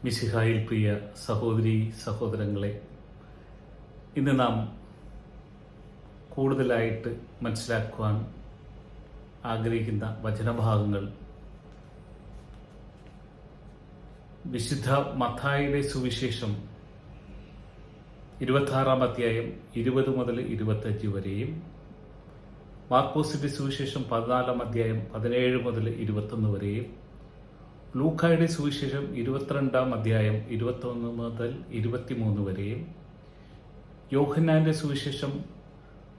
മിശിഹായിൽ പ്രിയ സഹോദരീ സഹോദരങ്ങളെ, ഇന്ന് നാം കൂടുതലായിട്ട് മനസ്സിലാക്കുവാൻ ആഗ്രഹിക്കുന്ന വചനഭാഗങ്ങൾ വിശുദ്ധ മത്തായിയുടെ സുവിശേഷം 26-ാം അധ്യായം 20 മുതൽ 25 വരെയും, മാർക്കോസിന്റെ സുവിശേഷം 14-ാം അധ്യായം 17 മുതൽ 21 വരെയും, ലൂക്കായുടെ സുവിശേഷം 22-ാം അധ്യായം 21 മുതൽ 23 വരെയും, യോഹന്നാന്റെ സുവിശേഷം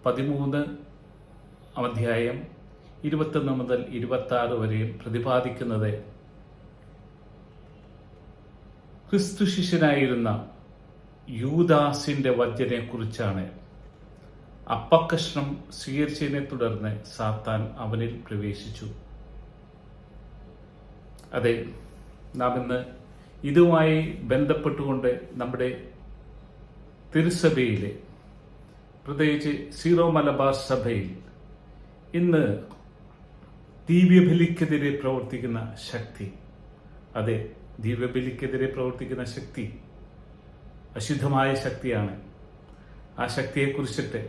13 അധ്യായം 21 മുതൽ 26 വരെയും പ്രതിപാദിക്കുന്നത് ക്രിസ്തു ശിഷ്യനായിരുന്ന യൂദാസിന്റെ വഞ്ചനയെക്കുറിച്ചാണ്. അപ്പക്കഷ്ണം സ്വീകരിച്ചതിനെ തുടർന്ന് സാത്താൻ അവനിൽ പ്രവേശിച്ചു. അതെ, നാം ഇന്ന് ഇതുമായി ബന്ധപ്പെട്ടുകൊണ്ട് നമ്മുടെ തിരുസഭയിലെ, പ്രത്യേകിച്ച് സീറോ മലബാർ സഭയിൽ ഇന്ന് ദിവ്യബലിക്കെതിരെ പ്രവർത്തിക്കുന്ന ശക്തി, അതെ, ദിവ്യബലിക്കെതിരെ പ്രവർത്തിക്കുന്ന ശക്തി അശുദ്ധമായ ശക്തിയാണ്. ആ ശക്തിയെക്കുറിച്ചിട്ട്,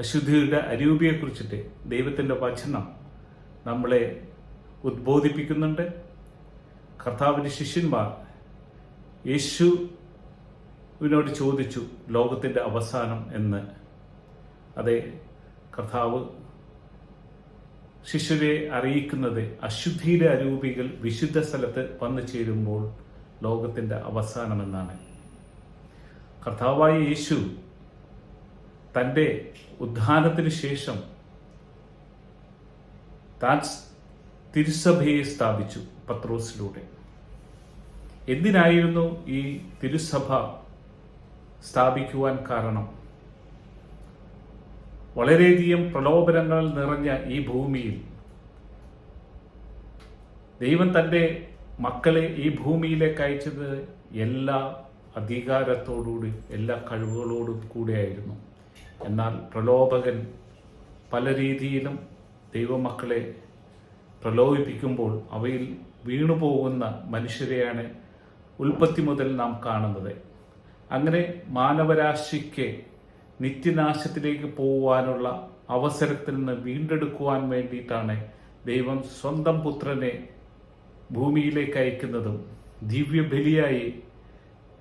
അശുദ്ധിയുടെ അരൂപിയെക്കുറിച്ചിട്ട് ദൈവത്തിൻ്റെ വചനം നമ്മളെ ഉദ്ബോധിപ്പിക്കുന്നുണ്ട്. കർത്താവിൻ്റെ ശിഷ്യന്മാർ യേശുവിനോട് ചോദിച്ചു, ലോകത്തിൻ്റെ അവസാനം എന്ന്. അതെ, കർത്താവ് ശിഷ്യരെ അറിയിക്കുന്നത് അശുദ്ധിയുടെ അരൂപികൾ വിശുദ്ധ സ്ഥലത്ത് വന്നു ചേരുമ്പോൾ ലോകത്തിൻ്റെ അവസാനമെന്നാണ്. കർത്താവായ യേശു തൻ്റെ ഉദ്ധാനത്തിന് ശേഷം താൻ തിരുസഭയെ സ്ഥാപിച്ചു പത്രോസിലൂടെ. എന്തിനായിരുന്നു ഈ തിരുസഭ സ്ഥാപിക്കുവാൻ കാരണം? വളരെയധികം പ്രലോഭനങ്ങൾ നിറഞ്ഞ ഈ ഭൂമിയിൽ ദൈവം തൻ്റെ മക്കളെ ഈ ഭൂമിയിലേക്ക് അയച്ചത് എല്ലാ അധികാരത്തോടുകൂടി, എല്ലാ കഴിവുകളോടും കൂടെയായിരുന്നു. എന്നാൽ പ്രലോഭകൻ പല രീതിയിലും ദൈവമക്കളെ പ്രലോഭിപ്പിക്കുമ്പോൾ അവയിൽ വീണുപോകുന്ന മനുഷ്യരെയാണ് ഉൽപ്പത്തി മുതൽ നാം കാണുന്നത്. അങ്ങനെ മാനവരാശിക്ക് നിത്യനാശത്തിലേക്ക് പോകുവാനുള്ള അവസരത്തിൽ നിന്ന് വീണ്ടെടുക്കുവാൻ വേണ്ടിയിട്ടാണ് ദൈവം സ്വന്തം പുത്രനെ ഭൂമിയിലേക്ക് അയക്കുന്നതും ദിവ്യബലിയായി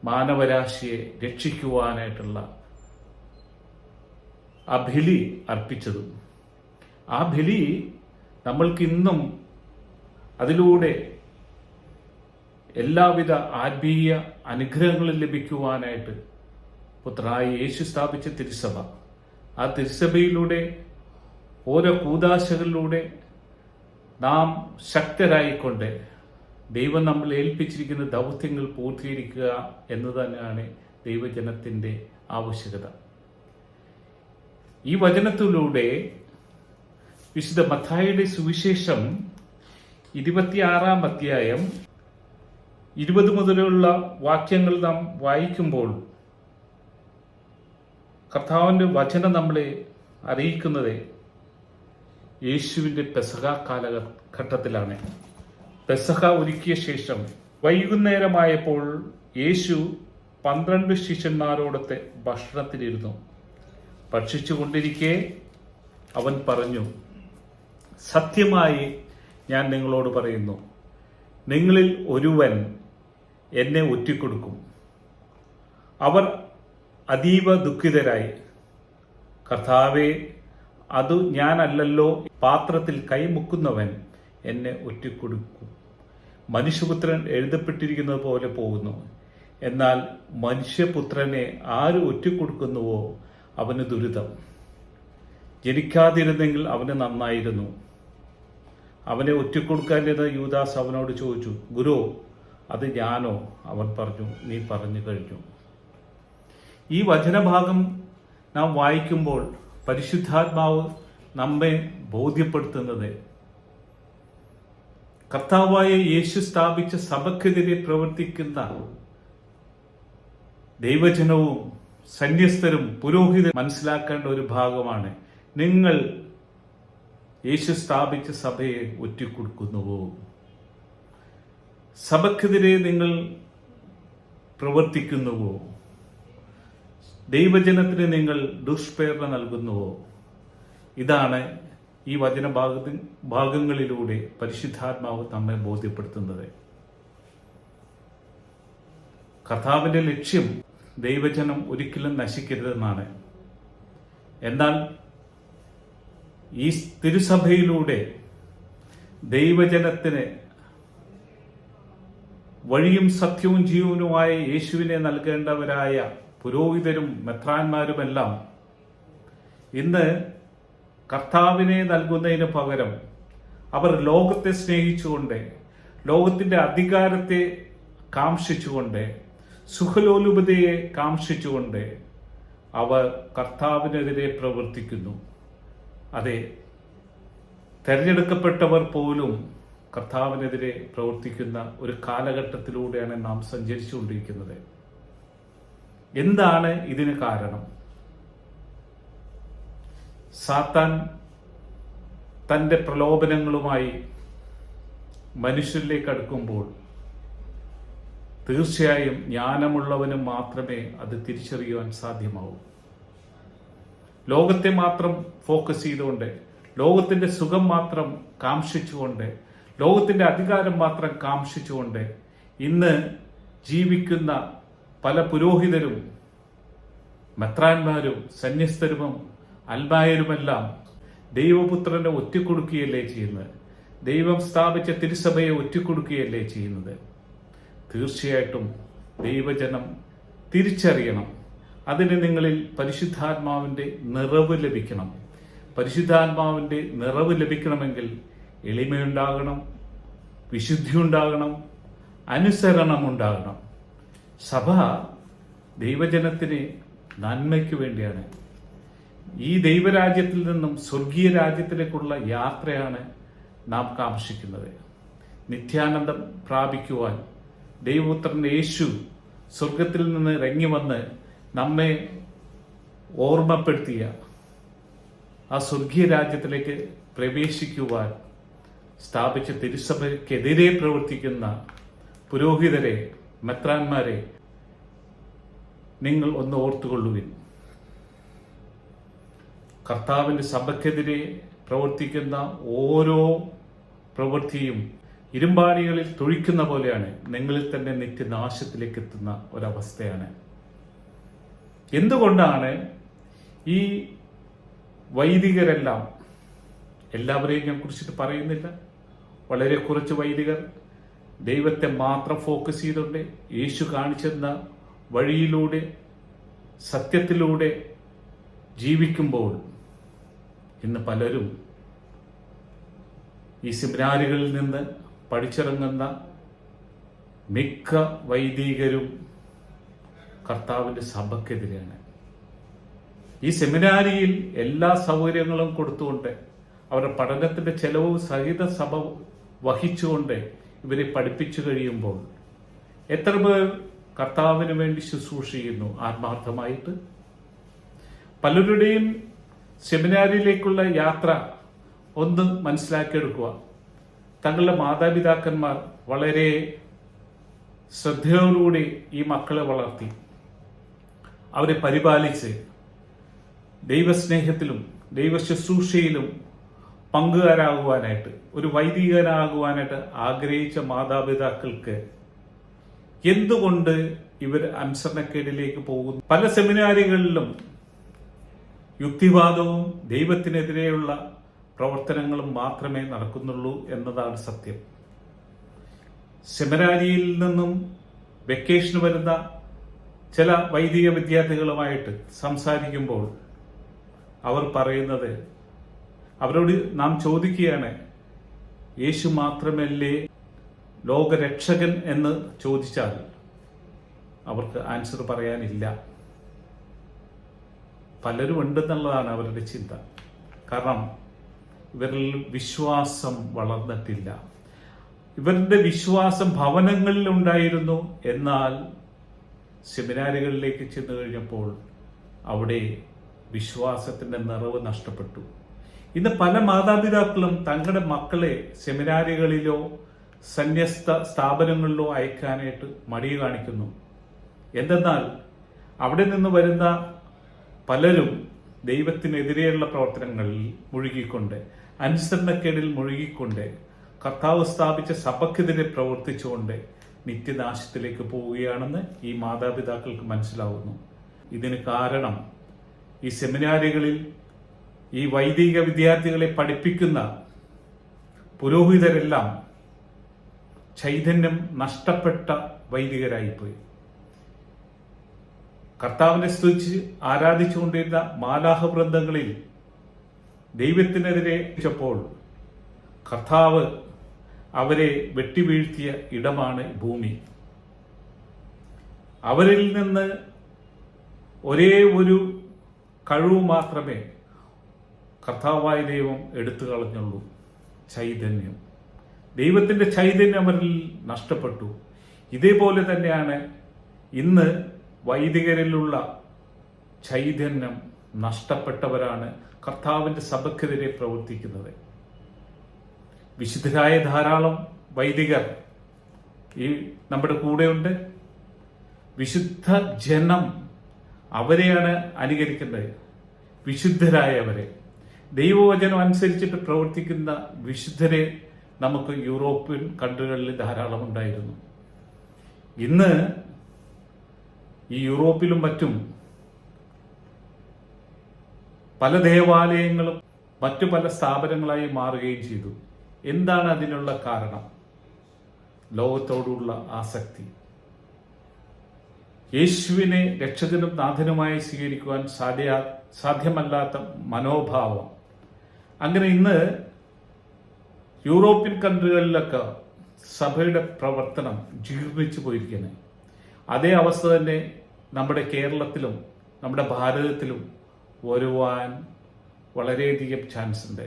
മാനവരാശിയെ രക്ഷിക്കുവാനായിട്ടുള്ള ആ ബലി അർപ്പിച്ചതും. ആ ബലി നമ്മൾക്കിന്നും അതിലൂടെ എല്ലാവിധ ആത്മീയ അനുഗ്രഹങ്ങളും ലഭിക്കുവാനായിട്ട് പുത്രനായ യേശു സ്ഥാപിച്ച തിരുസഭ, ആ തിരുസഭയിലൂടെ ഓരോ കൂദാശകളിലൂടെ നാം ശക്തരായിക്കൊണ്ട് ദൈവം നമ്മൾ ഏൽപ്പിച്ചിരിക്കുന്ന ദൗത്യങ്ങൾ പൂർത്തീകരിക്കുക എന്ന് തന്നെയാണ് ദൈവജനത്തിൻ്റെ ആവശ്യകത. ഈ വചനത്തിലൂടെ വിശുദ്ധ മത്തായിയുടെ സുവിശേഷം 26-ാം അധ്യായം 20 മുതലുള്ള വാക്യങ്ങൾ നാം വായിക്കുമ്പോൾ കർത്താവിൻ്റെ വചനം നമ്മളെ അറിയിക്കുന്നത് യേശുവിൻ്റെ പെസഹ കാലഘട്ടത്തിലാണ്. പെസഹ ഒരുക്കിയ ശേഷം വൈകുന്നേരമായപ്പോൾ യേശു 12 ശിഷ്യന്മാരോടൊത്ത് ഭക്ഷണത്തിലിരുന്നു. ഭക്ഷിച്ചുകൊണ്ടിരിക്കെ അവൻ പറഞ്ഞു, സത്യമായി ഞാൻ നിങ്ങളോട് പറയുന്നു, നിങ്ങളിൽ ഒരുവൻ എന്നെ ഒറ്റിക്കൊടുക്കും. അവർ അതീവ ദുഃഖിതരായി, കർത്താവേ, അത് ഞാനല്ലല്ലോ, പാത്രത്തിൽ കൈമുക്കുന്നവൻ എന്നെ ഒറ്റിക്കൊടുക്കും. മനുഷ്യപുത്രൻ എഴുതപ്പെട്ടിരിക്കുന്നത് പോലെ പോകുന്നു. എന്നാൽ മനുഷ്യപുത്രനെ ആര് ഒറ്റിക്കൊടുക്കുന്നുവോ അവന് ദുരിതം. ജനിക്കാതിരുന്നെങ്കിൽ അവന് നന്നായിരുന്നു. അവനെ ഒറ്റിക്കൊടുക്കാനിരുന്ന യൂദാസ് അവനോട് ചോദിച്ചു, ഗുരു, അത് ഞാനോ? അവൻ പറഞ്ഞു, നീ പറഞ്ഞു കഴിഞ്ഞു. ഈ വചനഭാഗം നാം വായിക്കുമ്പോൾ പരിശുദ്ധാത്മാവ് നമ്മെ ബോധ്യപ്പെടുത്തുന്നത് കർത്താവായ യേശു സ്ഥാപിച്ച സഭയ്ക്കെതിരെ പ്രവർത്തിക്കുന്ന ദൈവജനവും സന്യസ്തരും പുരോഹിതരും മനസ്സിലാക്കേണ്ട ഒരു ഭാഗമാണ്. നിങ്ങൾ യേശു സ്ഥാപിച്ച സഭയെ ഒറ്റിക്കൊടുക്കുന്നുവോ? സഭയ്ക്കെതിരെ നിങ്ങൾ പ്രവർത്തിക്കുന്നുവോ? ദൈവജനത്തിന് നിങ്ങൾ ദുഷ്പ്രേരണ നൽകുന്നുവോ? ഇതാണ് ഈ ഭാഗങ്ങളിലൂടെ പരിശുദ്ധാത്മാവ് നമ്മെ ബോധ്യപ്പെടുത്തുന്നത്. കർത്താവിന്റെ ലക്ഷ്യം ദൈവജനം ഒരിക്കലും നശിക്കരുതെന്നാണ്. എന്നാൽ ഈ തിരുസഭയിലൂടെ ദൈവജനത്തിന് വഴിയും സത്യവും ജീവനുമായ യേശുവിനെ നൽകേണ്ടവരായ പുരോഹിതരും മെത്രാന്മാരുമെല്ലാം ഇന്ന് കർത്താവിനെ നൽകുന്നതിന് പകരം അവർ ലോകത്തെ സ്നേഹിച്ചുകൊണ്ട്, ലോകത്തിന്റെ അധികാരത്തെ കാംക്ഷിച്ചുകൊണ്ട്, സുഖലോലുപതയെ കാംക്ഷിച്ചുകൊണ്ട് അവർ കർത്താവിനെതിരെ പ്രവർത്തിക്കുന്നു. അതെ, തെരഞ്ഞെടുക്കപ്പെട്ടവർ പോലും കർത്താവിനെതിരെ പ്രവർത്തിക്കുന്ന ഒരു കാലഘട്ടത്തിലൂടെയാണ് നാം സഞ്ചരിച്ചുകൊണ്ടിരിക്കുന്നത്. എന്താണ് ഇതിന് കാരണം? സാത്താൻ തന്റെ പ്രലോഭനങ്ങളുമായി മനുഷ്യരിലേക്ക് അടുക്കുമ്പോൾ തീർച്ചയായും ജ്ഞാനമുള്ളവന് മാത്രമേ അത് തിരിച്ചറിയുവാൻ സാധ്യമാവൂ. ലോകത്തെ മാത്രം ഫോക്കസ് ചെയ്തുകൊണ്ട്, ലോകത്തിന്റെ സുഖം മാത്രം കാംക്ഷിച്ചുകൊണ്ട്, ലോകത്തിന്റെ അധികാരം മാത്രം കാംക്ഷിച്ചുകൊണ്ട് ഇന്ന് ജീവിക്കുന്ന പല പുരോഹിതരും മെത്രാന്മാരും സന്യസ്തരും അൽമായരുമെല്ലാം ദൈവപുത്രനെ ഒറ്റിക്കൊടുക്കുകയല്ലേ ചെയ്യുന്നത്? ദൈവം സ്ഥാപിച്ച തിരുസഭയെ ഒറ്റിക്കൊടുക്കുകയല്ലേ ചെയ്യുന്നത്? തീർച്ചയായിട്ടും ദൈവജനം തിരിച്ചറിയണം. അതിന് നിങ്ങളിൽ പരിശുദ്ധാത്മാവിന്റെ നിറവ് ലഭിക്കണം. പരിശുദ്ധാത്മാവിന്റെ നിറവ് ലഭിക്കണമെങ്കിൽ എളിമയുണ്ടാകണം, വിശുദ്ധി ഉണ്ടാകണം, അനുസരണം ഉണ്ടാകണം. സഭ ദൈവജനത്തിന് നന്മയ്ക്ക് വേണ്ടിയാണ്. ഈ ദൈവരാജ്യത്തിൽ നിന്നും സ്വർഗീയ രാജ്യത്തിലേക്കുള്ള യാത്രയാണ് നാം കാംക്ഷിക്കുന്നത്. നിത്യാനന്ദം പ്രാപിക്കുവാൻ ദൈവപുത്രൻ യേശു സ്വർഗത്തിൽ നിന്ന് ഇറങ്ങി വന്ന് നമ്മെ ഓർമ്മപ്പെടുത്തിയ ആ സ്വർഗീയ രാജ്യത്തിലേക്ക് പ്രവേശിക്കുവാൻ സ്ഥാപിച്ച തിരുസഭയ്ക്കെതിരെ പ്രവർത്തിക്കുന്ന പുരോഹിതരെ, മെത്രാന്മാരെ നിങ്ങൾ ഒന്ന് ഓർത്തുകൊള്ളുവിൻ. കർത്താവിന്റെ സഭയ്ക്കെതിരെ പ്രവർത്തിക്കുന്ന ഓരോ പ്രവൃത്തിയും ഇരുമ്പാണികളിൽ തൊഴിക്കുന്ന പോലെയാണ്, നിങ്ങളിൽ തന്നെ നിത്യനാശത്തിലേക്ക് എത്തുന്ന ഒരവസ്ഥയാണ്. എന്തുകൊണ്ടാണ് ഈ വൈദികരെല്ലാം, എല്ലാവരെയും ഞാൻ കുറിച്ചിട്ട് പറയുന്നില്ല, വളരെ കുറച്ച് വൈദികർ ദൈവത്തെ മാത്രം ഫോക്കസ് ചെയ്തുകൊണ്ട് യേശു കാണിച്ചെന്ന വഴിയിലൂടെ സത്യത്തിലൂടെ ജീവിക്കുമ്പോൾ ഇന്ന് പലരും ഈ സെമിനാറുകളിൽ നിന്ന് പഠിച്ചിറങ്ങുന്ന മിക്ക വൈദികരും കർത്താവിന്റെ സഭയ്ക്കെതിരെയാണ്. ഈ സെമിനാരിയിൽ എല്ലാ സൗകര്യങ്ങളും കൊടുത്തുകൊണ്ട് അവരുടെ പഠനത്തിന്റെ ചെലവ് സഹിത സഭ വഹിച്ചുകൊണ്ട് ഇവരെ പഠിപ്പിച്ചു കഴിയുമ്പോൾ എത്ര പേർ കർത്താവിന് വേണ്ടി ശുശ്രൂഷ ചെയ്യുന്നു ആത്മാർത്ഥമായിട്ട്? പലരുടെയും സെമിനാരിയിലേക്കുള്ള യാത്ര ഒന്ന് മനസ്സിലാക്കിയെടുക്കുക. തങ്ങളുടെ മാതാപിതാക്കന്മാർ വളരെ ശ്രദ്ധയോടുകൂടി ഈ മക്കളെ വളർത്തി, അവരെ പരിപാലിച്ച് ദൈവസ്നേഹത്തിലും ദൈവ ശുശ്രൂഷയിലും പങ്കുകാരാകുവാനായിട്ട്, ഒരു വൈദികനാകുവാനായിട്ട് ആഗ്രഹിച്ച മാതാപിതാക്കൾക്ക് എന്തുകൊണ്ട് ഇവർ അനുസരണക്കേടിലേക്ക് പോകുന്നു? പല സെമിനാരികളിലും യുക്തിവാദവും ദൈവത്തിനെതിരെയുള്ള പ്രവർത്തനങ്ങളും മാത്രമേ നടക്കുന്നുള്ളൂ എന്നതാണ് സത്യം. സെമിനാരിയിൽ നിന്നും വെക്കേഷന് വരുന്ന ചില വൈദിക വിദ്യാർത്ഥികളുമായിട്ട് സംസാരിക്കുമ്പോൾ അവർ പറയുന്നത്, അവരോട് നാം ചോദിക്കുകയാണ്, യേശു മാത്രമല്ലേ ലോകരക്ഷകൻ എന്ന് ചോദിച്ചാൽ അവർക്ക് ആൻസർ പറയാനില്ല. പലരും ഉണ്ടെന്നുള്ളതാണ് അവരുടെ ചിന്ത. കാരണം ഇവരിൽ വിശ്വാസം വളർന്നിട്ടില്ല. ഇവരുടെ വിശ്വാസം ഭവനങ്ങളിൽ ഉണ്ടായിരുന്നു, എന്നാൽ സെമിനാറുകളിലേക്ക് ചെന്നു കഴിഞ്ഞപ്പോൾ അവിടെ വിശ്വാസത്തിന്റെ നിറവ് നഷ്ടപ്പെട്ടു. ഇന്ന് പല മാതാപിതാക്കളും തങ്ങളുടെ മക്കളെ സെമിനാറുകളിലോ സന്യസ്ത സ്ഥാപനങ്ങളിലോ അയക്കാനായിട്ട് മടി കാണിക്കുന്നു. എന്തെന്നാൽ അവിടെ നിന്ന് വരുന്ന പലരും ദൈവത്തിനെതിരെയുള്ള പ്രവർത്തനങ്ങളിൽ മുഴുകിക്കൊണ്ട്, അനുസരണക്കേടിൽ മുഴുകിക്കൊണ്ട്, കർത്താവ് സ്ഥാപിച്ച സഭയ്ക്കെതിരെ പ്രവർത്തിച്ചുകൊണ്ട് നിത്യനാശത്തിലേക്ക് പോവുകയാണെന്ന് ഈ മാതാപിതാക്കൾക്ക് മനസ്സിലാവുന്നു. ഇതിന് കാരണം ഈ സെമിനാരികളിൽ ഈ വൈദിക വിദ്യാർത്ഥികളെ പഠിപ്പിക്കുന്ന പുരോഹിതരെല്ലാം ചൈതന്യം നഷ്ടപ്പെട്ട വൈദികരായിപ്പോയി. കർത്താവിനെ സ്തുതിച്ച് ആരാധിച്ചുകൊണ്ടിരുന്ന മാലാഹ വൃന്ദങ്ങളിൽ ദൈവത്തിനെതിരെ പ്പോൾ കർത്താവ് അവരെ വെട്ടിവീഴ്ത്തിയ ഇടമാണ് ഭൂമി. അവരിൽ നിന്ന് ഒരേ ഒരു കഴിവ് മാത്രമേ കർത്താവായ ദൈവം എടുത്തു കളഞ്ഞുള്ളൂ, ചൈതന്യം. ദൈവത്തിന്റെ ചൈതന്യം അവരിൽ നഷ്ടപ്പെട്ടു. ഇതേപോലെ തന്നെയാണ് ഇന്ന് വൈദികരിലുള്ള ചൈതന്യം നഷ്ടപ്പെട്ടവരാണ് കർത്താവിന്റെ സഭയ്ക്കെതിരെ പ്രവർത്തിക്കുന്നത്. വിശുദ്ധരായ ധാരാളം വൈദികർ ഈ നമ്മുടെ കൂടെയുണ്ട്. വിശുദ്ധ ജനം അവരെയാണ് അനുകരിക്കേണ്ടത്, വിശുദ്ധരായവരെ. ദൈവവചനം അനുസരിച്ചിട്ട് പ്രവർത്തിക്കുന്ന വിശുദ്ധരെ നമുക്ക് യൂറോപ്യൻ കൺട്രികളിൽ ധാരാളം ഉണ്ടായിരുന്നു. ഇന്ന് ഈ യൂറോപ്പിലും മറ്റും പല ദേവാലയങ്ങളും മറ്റു പല സ്ഥാപനങ്ങളായി മാറുകയും ചെയ്തു. എന്താണ് അതിനുള്ള കാരണം? ലോകത്തോടുള്ള ആസക്തി, യേശുവിനെ രക്ഷകനും നാഥനുമായി സ്വീകരിക്കുവാൻ സാധ്യമല്ലാത്ത മനോഭാവം. അങ്ങനെ ഇന്ന് യൂറോപ്യൻ കൺട്രികളിലൊക്കെ സഭയുടെ പ്രവർത്തനം ജീർണിച്ചു പോയിരിക്കുന്നത്. അതേ അവസ്ഥ തന്നെ നമ്മുടെ കേരളത്തിലും നമ്മുടെ ഭാരതത്തിലും വരുവാൻ വളരെയധികം ചാൻസ് ഉണ്ട്.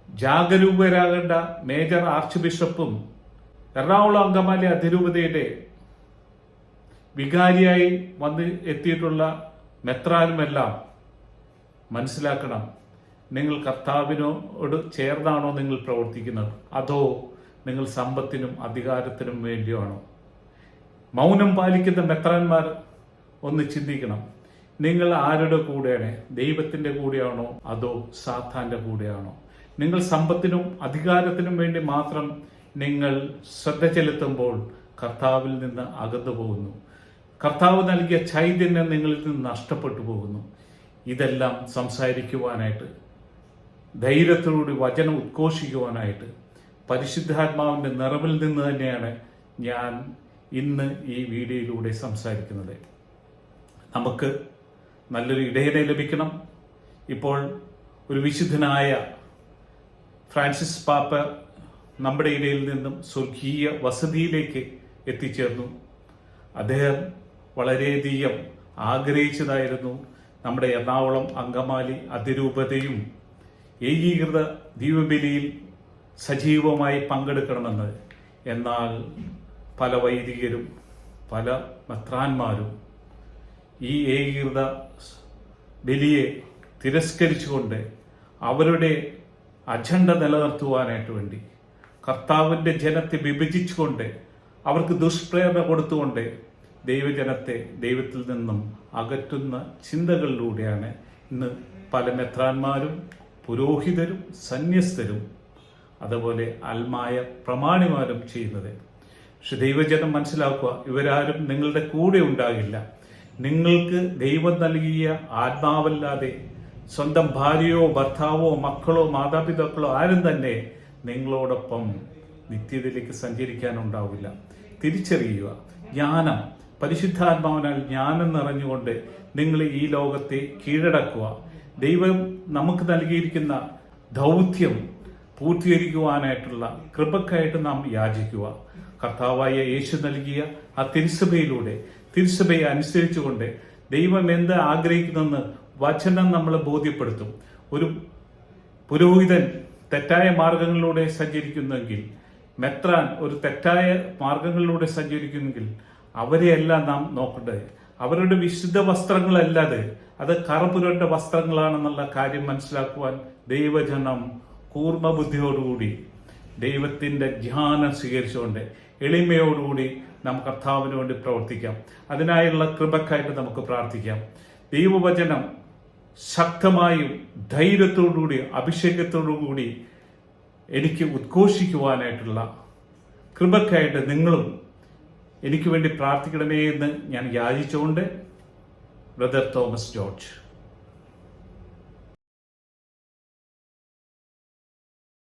ജാഗരൂകരാകേണ്ട മേജർ ആർച്ച് ബിഷപ്പും എറണാകുളം അങ്കമാലി അതിരൂപതയുടെ വികാരിയായി വന്ന് എത്തിയിട്ടുള്ള മെത്രാനുമെല്ലാം മനസ്സിലാക്കണം, നിങ്ങൾ കർത്താവിനോട് ചേർന്നാണോ നിങ്ങൾ പ്രവർത്തിക്കുന്നത്, അതോ നിങ്ങൾ സമ്പത്തിനും അധികാരത്തിനും വേണ്ടിയാണോ? മൗനം പാലിക്കുന്ന മെത്രാന്മാർ ഒന്ന് ചിന്തിക്കണം, നിങ്ങൾ ആരുടെ കൂടെയാണ്? ദൈവത്തിന്റെ കൂടെയാണോ അതോ സാത്താന്റെ കൂടെയാണോ? നിങ്ങൾ സമ്പത്തിനും അധികാരത്തിനും വേണ്ടി മാത്രം നിങ്ങൾ ശ്രദ്ധ ചെലുത്തുമ്പോൾ കർത്താവിൽ നിന്ന് അകന്നു പോകുന്നു. കർത്താവ് നൽകിയ ചൈതന്യം നിങ്ങളിൽ നിന്ന് നഷ്ടപ്പെട്ടു പോകുന്നു. ഇതെല്ലാം സംസാരിക്കുവാനായിട്ട്, ധൈര്യത്തോടുകൂടി വചനം ഉദ്ഘോഷിക്കുവാനായിട്ട് പരിശുദ്ധാത്മാവിന്റെ നിറവിൽ നിന്ന് തന്നെയാണ് ഞാൻ ഇന്ന് ഈ വീഡിയോയിലൂടെ സംസാരിക്കുന്നത്. നമുക്ക് നല്ലൊരു ഇടയനെ ലഭിക്കണം. ഇപ്പോൾ ഒരു വിശുദ്ധനായ ഫ്രാൻസിസ് പാപ്പ നമ്മുടെ ഇടയിൽ നിന്നും സ്വർഗീയ വസതിയിലേക്ക് എത്തിച്ചേർന്നു. അദ്ദേഹം വളരെയധികം ആഗ്രഹിച്ചതായിരുന്നു നമ്മുടെ എറണാകുളം അങ്കമാലി അതിരൂപതയും ഏകീകൃത ദീപബലിയിൽ സജീവമായി പങ്കെടുക്കണമെന്ന്. എന്നാൽ പല വൈദികരും പല മെത്രാന്മാരും ഈ ഏകീകൃത ബലിയെ തിരസ്കരിച്ചുകൊണ്ട് അവരുടെ അജണ്ട നിലനിർത്തുവാനായിട്ട് വേണ്ടി കർത്താവിന്റെ ജനത്തെ വിഭജിച്ചുകൊണ്ട് അവർക്ക് ദുഷ്പ്രേരണ കൊടുത്തുകൊണ്ട് ദൈവജനത്തെ ദൈവത്തിൽ നിന്നും അകറ്റുന്ന ചിന്തകളിലൂടെയാണ് ഇന്ന് പല മെത്രാന്മാരും പുരോഹിതരും സന്യസ്തരും അതുപോലെ ആത്മായ പ്രമാണിമാരും ചെയ്യുന്നത്. പക്ഷെ ദൈവജനം മനസ്സിലാക്കുക, ഇവരാരും നിങ്ങളുടെ കൂടെ ഉണ്ടാകില്ല. നിങ്ങൾക്ക് ദൈവം നൽകിയ ആത്മാവല്ലാതെ സ്വന്തം ഭാര്യയോ ഭർത്താവോ മക്കളോ മാതാപിതാക്കളോ ആരും തന്നെ നിങ്ങളോടൊപ്പം നിത്യതയിലേക്ക് സഞ്ചരിക്കാനുണ്ടാവില്ല. തിരിച്ചറിയുക, ജ്ഞാനം, പരിശുദ്ധാത്മാവിനാൽ ജ്ഞാനം നിറഞ്ഞുകൊണ്ട് നിങ്ങൾ ഈ ലോകത്തെ കീഴടക്കുക. ദൈവം നമുക്ക് നൽകിയിരിക്കുന്ന ദൗത്യം പൂർത്തീകരിക്കുവാനായിട്ടുള്ള കൃപക്കായിട്ട് നാം യാചിക്കുക. കർത്താവായ യേശു നൽകിയ ആ തിരുസഭയിലൂടെ, തിരുസഭയെ അനുസരിച്ചുകൊണ്ട് ദൈവം എന്ത് ആഗ്രഹിക്കുന്നെന്ന് വചനം നമ്മളെ ബോധ്യപ്പെടുത്തും. ഒരു പുരോഹിതൻ തെറ്റായ മാർഗങ്ങളിലൂടെ സഞ്ചരിക്കുന്നെങ്കിൽ, മെത്രാൻ ഒരു തെറ്റായ മാർഗങ്ങളിലൂടെ സഞ്ചരിക്കുന്നെങ്കിൽ അവരെയല്ല നാം നോക്കേണ്ടത്. അവരുടെ വിശുദ്ധ വസ്ത്രങ്ങളല്ലാതെ അത് കറപുരണ്ട വസ്ത്രങ്ങളാണെന്നുള്ള കാര്യം മനസ്സിലാക്കുവാൻ ദൈവജനം കൂർമ്മ ബുദ്ധിയോടുകൂടി ദൈവത്തിന്റെ ധ്യാനം സ്വീകരിച്ചുകൊണ്ട് എളിമയോടുകൂടി നാം കർത്താവിന് വേണ്ടി പ്രവർത്തിക്കാം. അതിനായുള്ള കൃപക്കായിട്ട് നമുക്ക് പ്രാർത്ഥിക്കാം. ദൈവവചനം ശക്തമായും ധൈര്യത്തോടുകൂടി അഭിഷേകത്തോടുകൂടി എനിക്ക് ഉദ്ഘോഷിക്കുവാനായിട്ടുള്ള കൃപക്കായിട്ട് നിങ്ങളും എനിക്ക് വേണ്ടി പ്രാർത്ഥിക്കണമേ എന്ന് ഞാൻ യാചിച്ചുകൊണ്ട് ബ്രദർ തോമസ് ജോർജ്.